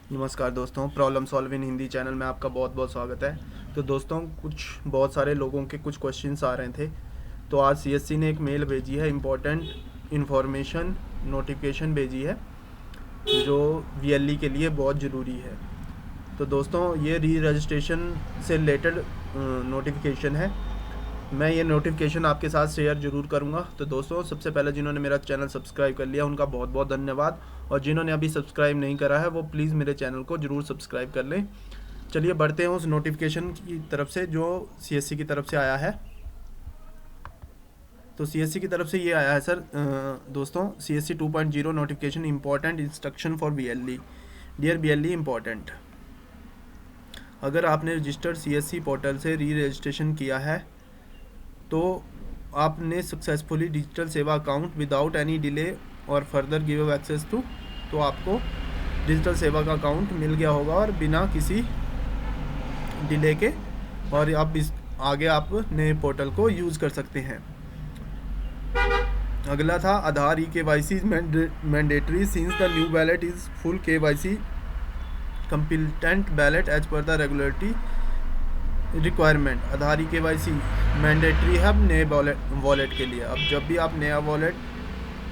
नमस्कार दोस्तों, problem solve in Hindi channel में आपका बहुत बहुत स्वागत है। तो दोस्तों, बहुत सारे लोगों के कुछ क्वेश्चंस आ रहे थे। तो आज सीएससी ने एक मेल भेजी है, इम्पोर्टेंट इन्फॉर्मेशन नोटिफिकेशन भेजी है जो वीएलई के लिए बहुत ज़रूरी है। तो दोस्तों, ये री रजिस्ट्रेशन से रिलेटेड नोटिफिकेशन है। मैं ये नोटिफिकेशन आपके साथ शेयर जरूर करूंगा। तो दोस्तों, सबसे पहले जिन्होंने मेरा चैनल सब्सक्राइब कर लिया उनका बहुत बहुत धन्यवाद, और जिन्होंने अभी सब्सक्राइब नहीं करा है वो प्लीज़ मेरे चैनल को ज़रूर सब्सक्राइब कर लें। चलिए बढ़ते हैं उस नोटिफिकेशन की तरफ से जो सीएससी की तरफ से आया है। तो सीएससी की तरफ से ये आया है सर, दोस्तों, CSC 2.0 notification important instruction for BLE. Dear BLE important, अगर आपने रजिस्टर्ड सीएससी पोर्टल से री रजिस्ट्रेशन किया है तो आपने सक्सेसफुली डिजिटल सेवा अकाउंट विदाउट एनी डिले और फर्दर गिव एक्सेस टू, तो आपको डिजिटल सेवा का अकाउंट मिल गया होगा और बिना किसी डिले के, और आप इस आगे आप नए पोर्टल को यूज़ कर सकते हैं। अगला था Aadhaar e KYC mandatory since the new ballot is full KYC compliant wallet as per the regulatory requirement. Aadhaar e KYC mandatory है अब नए वॉलेट के लिए। अब जब भी आप नया वॉलेट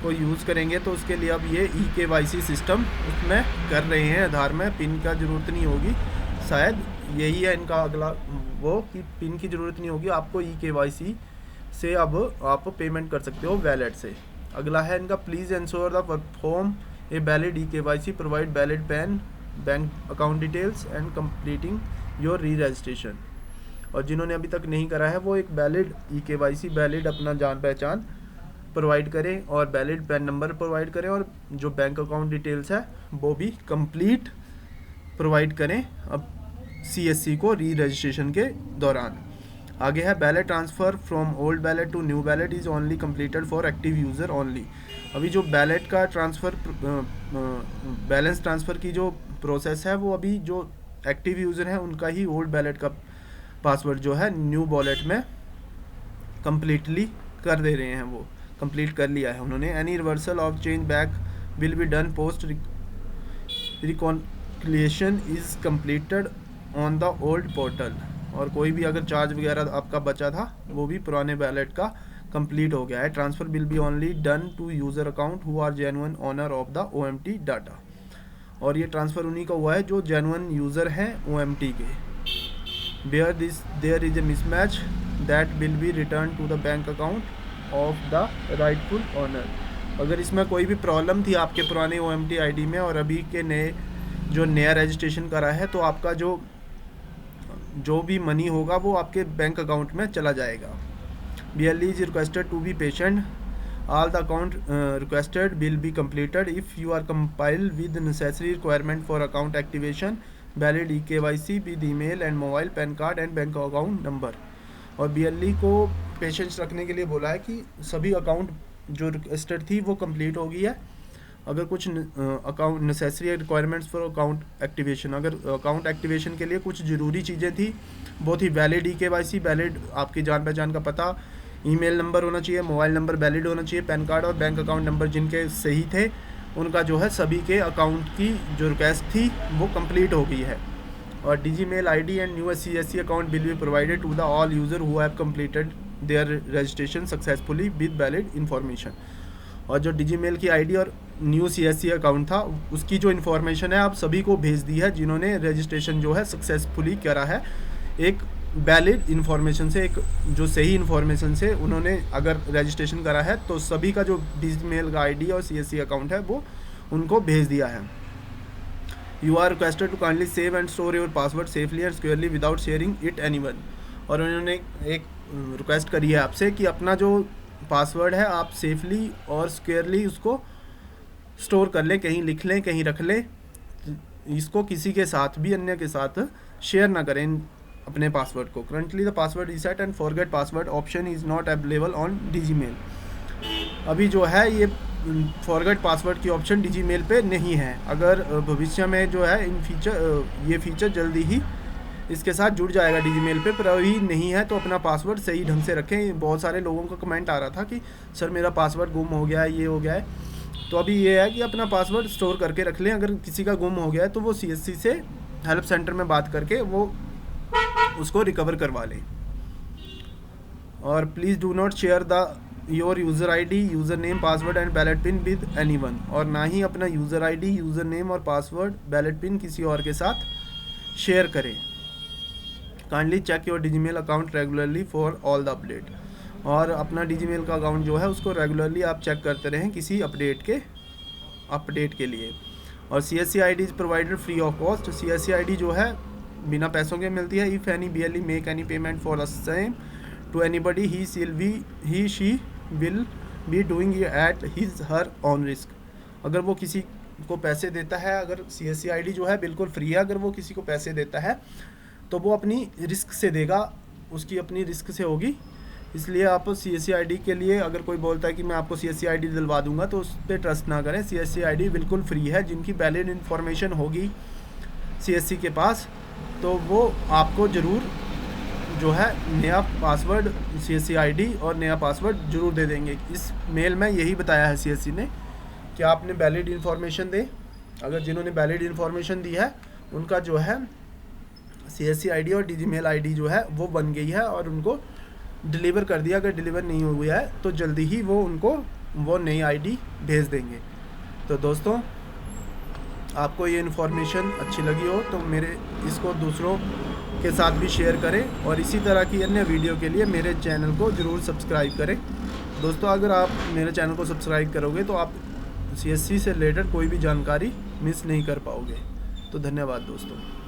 को यूज़ करेंगे तो उसके लिए अब ये ई-केवाईसी सिस्टम उसमें कर रहे हैं। आधार में पिन का ज़रूरत नहीं होगी, शायद यही है इनका अगला वो, कि पिन की ज़रूरत नहीं होगी आपको। ई-केवाईसी से अब आप पेमेंट कर सकते हो वैलेट से। अगला है इनका, please ensure the perform a valid e-KYC, provide valid pan, bank account details and completing your री रजिस्ट्रेशन। और जिन्होंने अभी तक नहीं करा है वो एक वैलिड ई-केवाईसी, वैलिड अपना जान पहचान प्रोवाइड करें और वैलिड पैन नंबर प्रोवाइड करें, और जो बैंक अकाउंट डिटेल्स है वो भी कंप्लीट प्रोवाइड करें अब सीएससी को री रजिस्ट्रेशन के दौरान। आगे है, ballot transfer from old ballot to new ballot is only completed for active user only. अभी जो बैलेट का ट्रांसफ़र, बैलेंस ट्रांसफ़र की जो प्रोसेस है वो अभी जो एक्टिव यूज़र हैं उनका ही ओल्ड बैलेट का पासवर्ड जो है न्यू वॉलेट में कम्प्लीटली कर दे रहे हैं, वो कंप्लीट कर लिया है उन्होंने। Any reversal of change back will be done post reconciliation is completed on the old portal. और कोई भी अगर चार्ज वगैरह आपका बचा था वो भी पुराने बैलेट का कंप्लीट हो गया है। Transfer will be only done to user account who are genuine owner of the OMT data. और ये ट्रांसफ़र उन्हीं का हुआ है जो जेन्युइन यूज़र हैं ओएमटी के। Where there is a mismatch that will be returned to the bank account of the rightful owner। अगर इसमें कोई भी प्रॉब्लम थी आपके पुराने OMT ID में और अभी के नए जो नया रजिस्ट्रेशन करा है, तो आपका जो भी मनी होगा वो आपके बैंक अकाउंट में चला जाएगा। BLE is requested to be patient. All the account requested will be completed if you are compiled with necessary requirement for account activation, valid e-KYC with email and mobile, pan card and bank account number. और BLE को patience रखने के लिए बोला है कि सभी account जो रिक्वेस्टेड थी वो कंप्लीट हो गई है। अगर कुछ account necessary requirements for account activation, अगर अकाउंट एक्टिवेशन के लिए कुछ ज़रूरी चीज़ें थी वो थी वैलिड ई-केवाईसी, वैलिड आपकी जान पहचान का पता, ईमेल नंबर होना चाहिए, मोबाइल नंबर वैलिड होना चाहिए, पैन कार्ड और बैंक अकाउंट नंबर जिनके सही थे उनका जो है सभी के अकाउंट की जो रिक्वेस्ट थी वो कंप्लीट हो गई है। और DigiMail ID and new CSC account will be provided to the all user who have completed their registration successfully with valid information. और जो डीजीमेल की आईडी और न्यू सीएससी अकाउंट था उसकी जो इन्फॉर्मेशन है आप सभी को भेज दी है जिन्होंने रजिस्ट्रेशन जो है सक्सेसफुली करा है। एक वैलिड इन्फॉर्मेशन से, एक जो सही इन्फॉर्मेशन से उन्होंने अगर रजिस्ट्रेशन करा है तो सभी का जो डीजीमेल का आईडी और सीएससी अकाउंट है वो उनको भेज दिया है। You are requested to kindly save and store your password safely and securely without sharing it anyone. और उन्होंने एक रिक्वेस्ट करी है आपसे कि अपना जो पासवर्ड है आप सेफली और सिक्योरली उसको स्टोर कर लें, कहीं लिख लें, कहीं रख लें, इसको किसी के साथ भी, अन्य के साथ शेयर ना करें अपने पासवर्ड को। Currently the password reset and forget password option is not available on DigiMail. अभी जो है ये फॉरगेट पासवर्ड की ऑप्शन डीजीमेल पे नहीं है। अगर भविष्य में जो है ये फीचर जल्दी ही इसके साथ जुड़ जाएगा डीजीमेल पे, पर अभी नहीं है। तो अपना पासवर्ड सही ढंग से रखें। बहुत सारे लोगों का कमेंट आ रहा था कि सर मेरा पासवर्ड गुम हो गया है, ये हो गया है। तो अभी ये है कि अपना पासवर्ड स्टोर करके रख लें, अगर किसी का गुम हो गया है तो वो CSC से हेल्प सेंटर में बात करके वो उसको रिकवर करवा लें। और please do not share the your user ID, user name, password and wallet pin with anyone, और ना ही अपना यूज़र ID, यूज़र नेम और पासवर्ड बैलेट पिन किसी और के साथ शेयर करें। Kindly check your DigiMail account regularly for all the update, और अपना डिजीमेल का अकाउंट जो है उसको रेगुलरली आप चेक करते रहें किसी अपडेट के लिए। और CSC ID is provided free of cost. CSC ID जो है बिना पैसों के मिलती है। If any BLE make any payment for the same to anybody, he she will be doing at his her own risk. अगर वो किसी को पैसे देता है, अगर CSC ID जो है बिल्कुल फ्री है, अगर वो किसी को पैसे देता है तो वो अपनी रिस्क से देगा, उसकी अपनी रिस्क से होगी। इसलिए आप CSC ID के लिए अगर कोई बोलता है कि मैं आपको CSC ID दिलवा दूंगा तो उस पर ट्रस्ट ना करें। CSC ID बिल्कुल फ्री है। जिनकी वैलिड इन्फॉर्मेशन होगी CSC के पास तो वो आपको ज़रूर जो है नया पासवर्ड CSC ID और नया पासवर्ड ज़रूर दे देंगे। इस मेल में यही बताया है CSC ने कि आपने वैलिड इन्फॉर्मेशन दे। अगर जिन्होंने वैलिड इन्फॉर्मेशन दी है उनका जो है CSC ID और डिजीमेल ID जो है वो बन गई है और उनको डिलीवर कर दिया। अगर डिलीवर नहीं हुआ है तो जल्दी ही वो उनको वो नई ID भेज देंगे। तो दोस्तों, आपको ये इन्फॉर्मेशन अच्छी लगी हो तो मेरे इसको दूसरों के साथ भी शेयर करें, और इसी तरह की अन्य वीडियो के लिए मेरे चैनल को ज़रूर सब्सक्राइब करें। दोस्तों, अगर आप मेरे चैनल को सब्सक्राइब करोगे तो आप CSC से रिलेटेड कोई भी जानकारी मिस नहीं कर पाओगे। तो धन्यवाद दोस्तों।